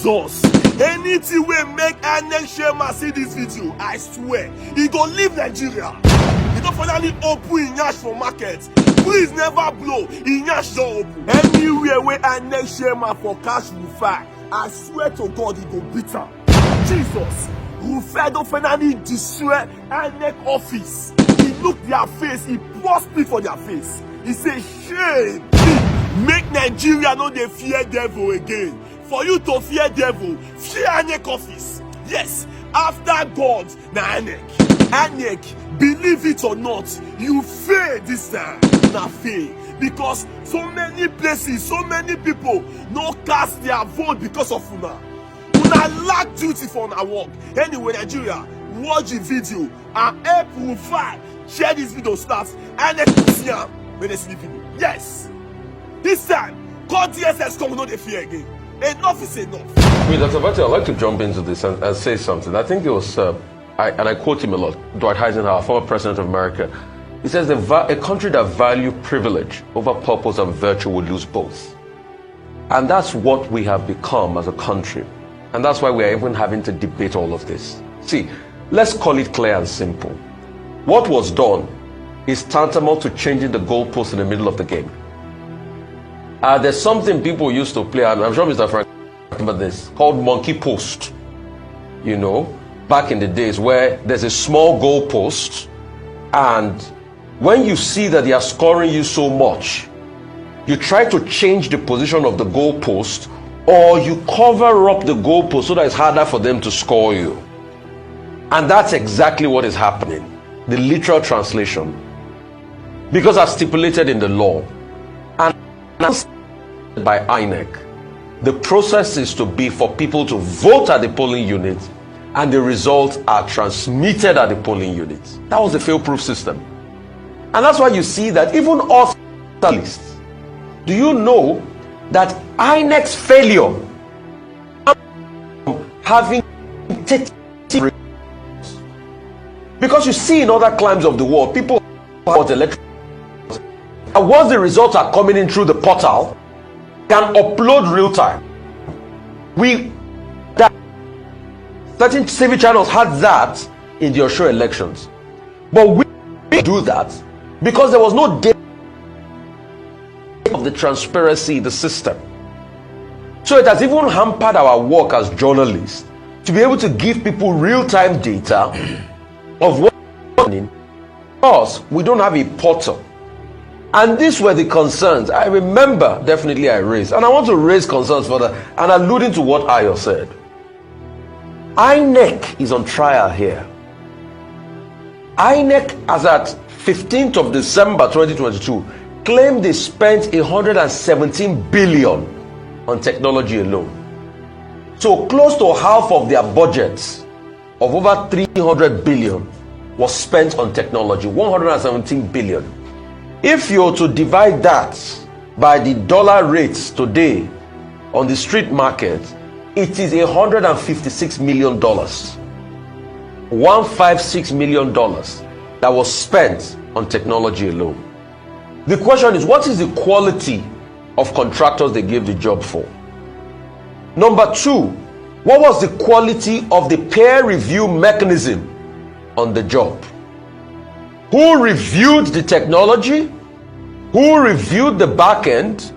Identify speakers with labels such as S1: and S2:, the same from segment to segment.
S1: Jesus, anything wey make INEC chairman see this video, I swear he go leave Nigeria. He don finally open him yansh for market. Breeze never blow, him yansh don open. Anywhere wey INEC chairman for cash Rufai, I swear to God he go beat am. Jesus, Rufai don finally destroy INEC office. He look their face, he pour spit for their face. He say shame. Make Nigeria no dey fear devil again. For you to fear devil, fear INEC office. Yes, after God, na INEC. INEC, believe it or not, you fail this time. Na fail. Because so many places, so many people no cast their vote because of una. Una lack duty for una work. Anyway, Nigeria, watch the video and help Rufai share this video start. INEC see am when they see the video. Yes. This time, God DSS come, no dey fear again. Enough is enough.
S2: Wait, Dr. Bati, I'd like to jump into this and say something. I think it was, I quote him a lot, Dwight Eisenhower, former president of America. He says, a country that values privilege over purpose and virtue would lose both. And that's what we have become as a country. And that's why we are even having to debate all of this. See, let's call it clear and simple. What was done is tantamount to changing the goalpost in the middle of the game. There's something people used to play, and I'm sure Mr. Frank remember this, called monkey post. You know, back in the days where there's a small goalpost, and when you see that they are scoring you so much, you try to change the position of the goalpost, or you cover up the goalpost so that it's harder for them to score you. And that's exactly what is happening. The literal translation. Because as stipulated in the law, and by INEC, the process is to be for people to vote at the polling unit, and the results are transmitted at the polling unit. That was the fail-proof system. And that's why you see that even us journalists, do you know that INEC's failure having because you see in other climes of the world, people about elections, and once the results are coming in through the portal, can upload real time. Certain TV channels had that in the Osho elections, but we do that because there was no data of the transparency in the system. So it has even hampered our work as journalists to be able to give people real-time data of what's happening, because we don't have a portal. And these were the concerns I remember definitely I raised, and I want to raise concerns further, and alluding to what Ayo said. INEC is on trial here. INEC, as at 15th of December 2022, claimed they spent 117 billion on technology alone. So close to half of their budgets of over 300 billion was spent on technology. 117 billion. If you're to divide that by the dollar rates today on the street market, it is $156 million. $156 million that was spent on technology alone. The question is, what is the quality of contractors they gave the job for? Number two, what was the quality of the peer review mechanism on the job? Who reviewed the technology? Who reviewed the back end?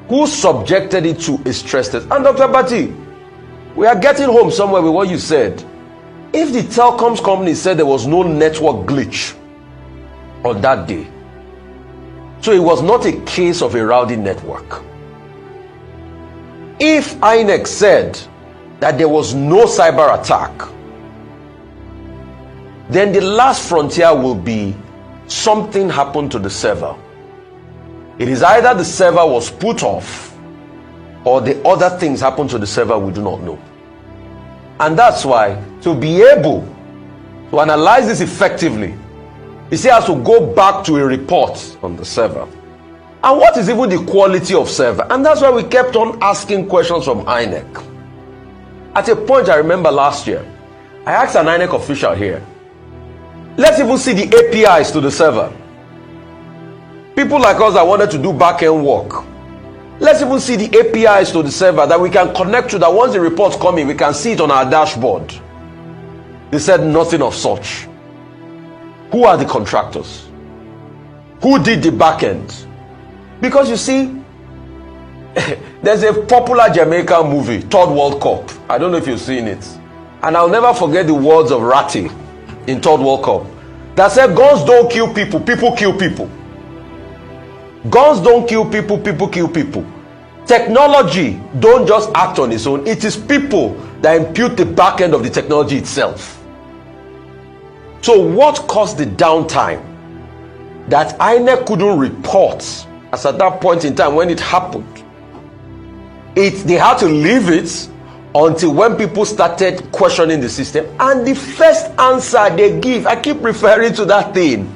S2: Who subjected it to a stress test? And Dr. Bati, we are getting home somewhere with what you said. If the telecoms company said there was no network glitch on that day, so it was not a case of a rowdy network. If INEC said that there was no cyber attack, then the last frontier will be something happened to the server. It is either the server was put off or the other things happened to the server we do not know. And that's why, to be able to analyze this effectively, he still has to go back to a report on the server. And what is even the quality of server? And that's why we kept on asking questions from INEC. At a point, I remember last year, I asked an INEC official here, let's even see the APIs to the server. People like us that wanted to do back-end work, Let's even see the APIs to the server that we can connect to, that once the reports come in, we can see it on our dashboard. They said nothing of such. Who are the contractors? Who did the back end? Because you see, there's a popular Jamaican movie, Third World Cup. I don't know if you've seen it. And I'll never forget the words of Ratty in Third World Cup that said, guns don't kill people, people kill people. Guns don't kill people, people kill people. Technology don't just act on its own. It is people that impute the back end of the technology itself. So what caused the downtime that INEC couldn't report as at that point in time when it happened? They had to leave it until when people started questioning the system. And the first answer they give, I keep referring to that thing,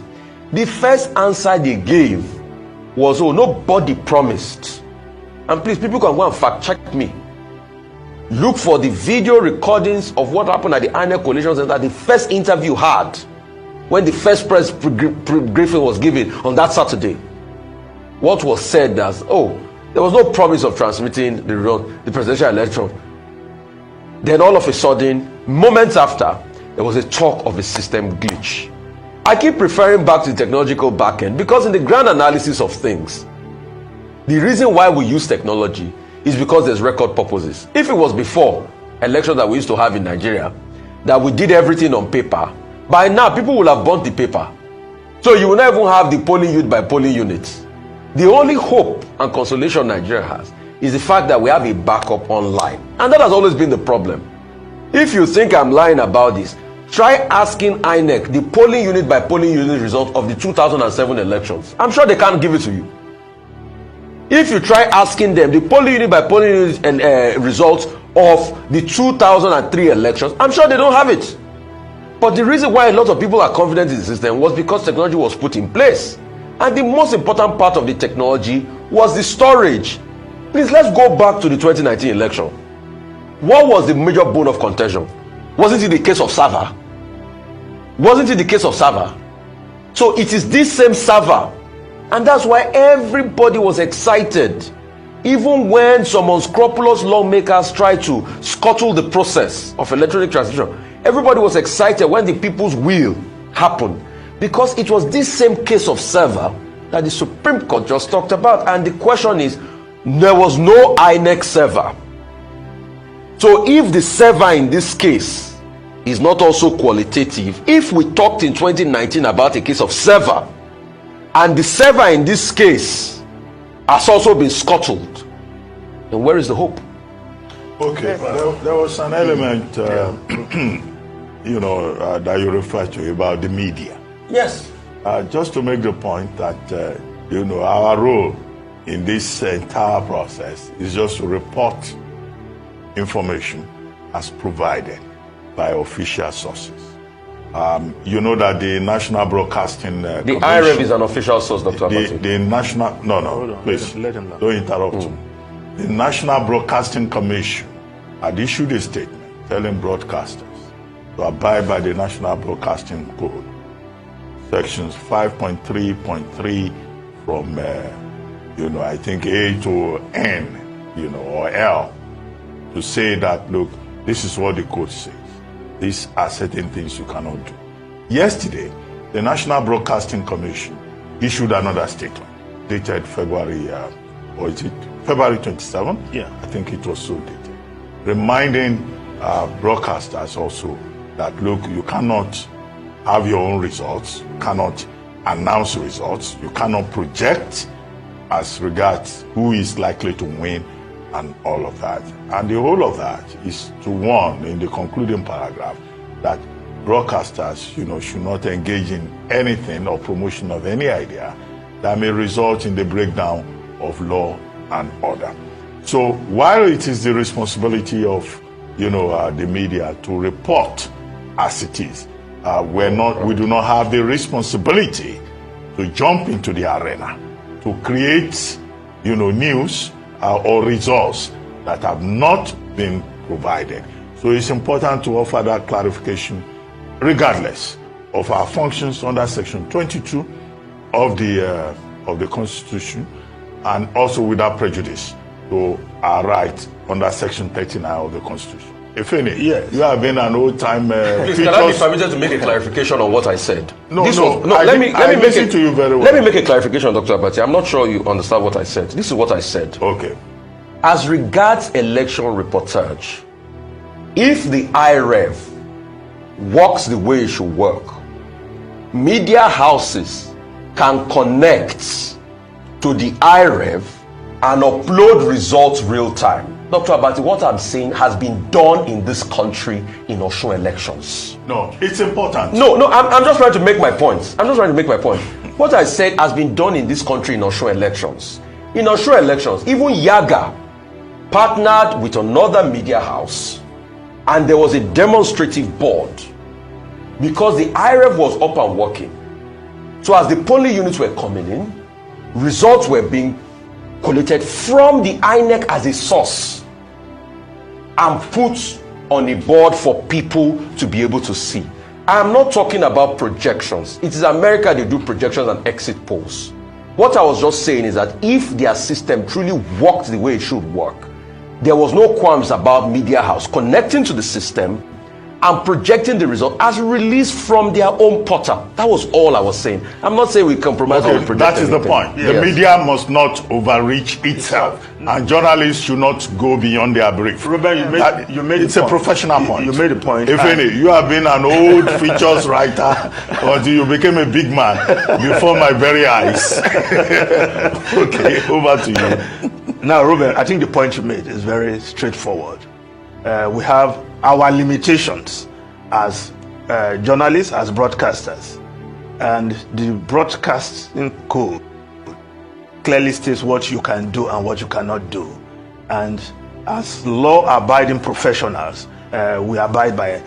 S2: the first answer they gave was, oh, nobody promised. And please, people can go and fact check me. Look for the video recordings of what happened at the INEC Coalition Center, the first interview had when the first press briefing was given on that Saturday. What was said as, oh, there was no promise of transmitting the presidential election. Then all of a sudden, moments after, there was a talk of a system glitch. I keep referring back to the technological backend because in the grand analysis of things, the reason why we use technology is because there's record purposes. If it was before elections that we used to have in Nigeria, that we did everything on paper, by now people will have burnt the paper. So you will not even have the polling unit by polling units. The only hope and consolation Nigeria has is the fact that we have a backup online. And that has always been the problem. If you think I'm lying about this, try asking INEC the polling unit by polling unit result of the 2007 elections. I'm sure they can't give it to you. If you try asking them the polling unit by polling unit and results of the 2003 elections, I'm sure they don't have it. But the reason why a lot of people are confident in the system was because technology was put in place. And the most important part of the technology was the storage. Please, let's go back to the 2019 election. What was the major bone of contention? Wasn't it the case of server? Wasn't it the case of server? So it is this same server. And that's why everybody was excited. Even when some unscrupulous lawmakers tried to scuttle the process of electronic transmission, everybody was excited when the people's will happened. Because it was this same case of server that the Supreme Court just talked about. And the question is, there was no INEC server. So if the server in this case is not also qualitative, if we talked in 2019 about a case of server, and the server in this case has also been scuttled, then where is the hope?
S3: Okay, there was an element, that you referred to about the media.
S2: Yes.
S3: Just to make the point that, our role in this entire process is just to report information as provided by official sources. You know that the National Broadcasting
S2: the IREV is an official source, Dr. Abati.
S3: The National... No, please,
S4: let him
S3: don't interrupt me. The National Broadcasting Commission had issued a statement telling broadcasters to abide by the National Broadcasting Code, sections 5.3.3 from, I think A to N, or L, to say that, look, this is what the code says. These are certain things you cannot do. Yesterday, the National Broadcasting Commission issued another statement, dated February 27?
S4: Yeah.
S3: I think it was so dated, reminding broadcasters also that, look, you cannot have your own results, you cannot announce results, you cannot project as regards who is likely to win and all of that. And the whole of that is to warn in the concluding paragraph that broadcasters, should not engage in anything or promotion of any idea that may result in the breakdown of law and order. So while it is the responsibility of, the media to report as it is, we do not have the responsibility to jump into the arena to create, news or results that have not been provided. So it's important to offer that clarification regardless of our functions under Section 22 of the Constitution, and also without prejudice to our right under Section 39 of the Constitution. Ifeni,
S4: yes.
S3: You have been an old-time
S2: Please, can I be permitted to make a clarification on what I said?
S3: Let me listen to you very well.
S2: Let me make a clarification, Dr. Abati. I'm not sure you understand what I said. This is what I said.
S3: Okay.
S2: As regards election reportage, if the IREV works the way it should work, media houses can connect to the IREV and upload results real time. Dr. Abati, what I'm saying has been done in this country in Osun elections.
S3: No, it's important.
S2: No, I'm just trying to make my point. What I said has been done in this country in Osun elections. In Osun elections, even Yaga partnered with another media house, and there was a demonstrative board because the IREV was up and working. So as the polling units were coming in, results were being collated from the INEC as a source and put on a board for people to be able to see. I am not talking about projections. It is America, they do projections and exit polls. What I was just saying is that if their system truly worked the way it should work, there was no qualms about media house connecting to the system and projecting the result as released from their own portal. That was all I was saying. I'm not saying we compromise or project
S3: that is
S2: anything.
S3: the point.
S2: Yes.
S3: The media must not overreach itself, and journalists should not go beyond their brief.
S4: Ruben, you made
S3: it's a professional point.
S4: You made a point.
S3: If any, you have been an old features writer until you became a big man before my very eyes. Okay, over to you.
S4: Now, Ruben, I think the point you made is very straightforward. We have our limitations as journalists, as broadcasters, and the broadcasting code clearly states what you can do and what you cannot do. And as law-abiding professionals, we abide by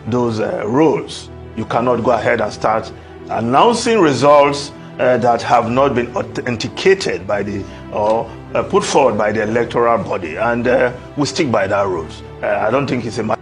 S4: those rules. You cannot go ahead and start announcing results that have not been authenticated by the or put forward by the electoral body, and we stick by that rules. I don't think it's a matter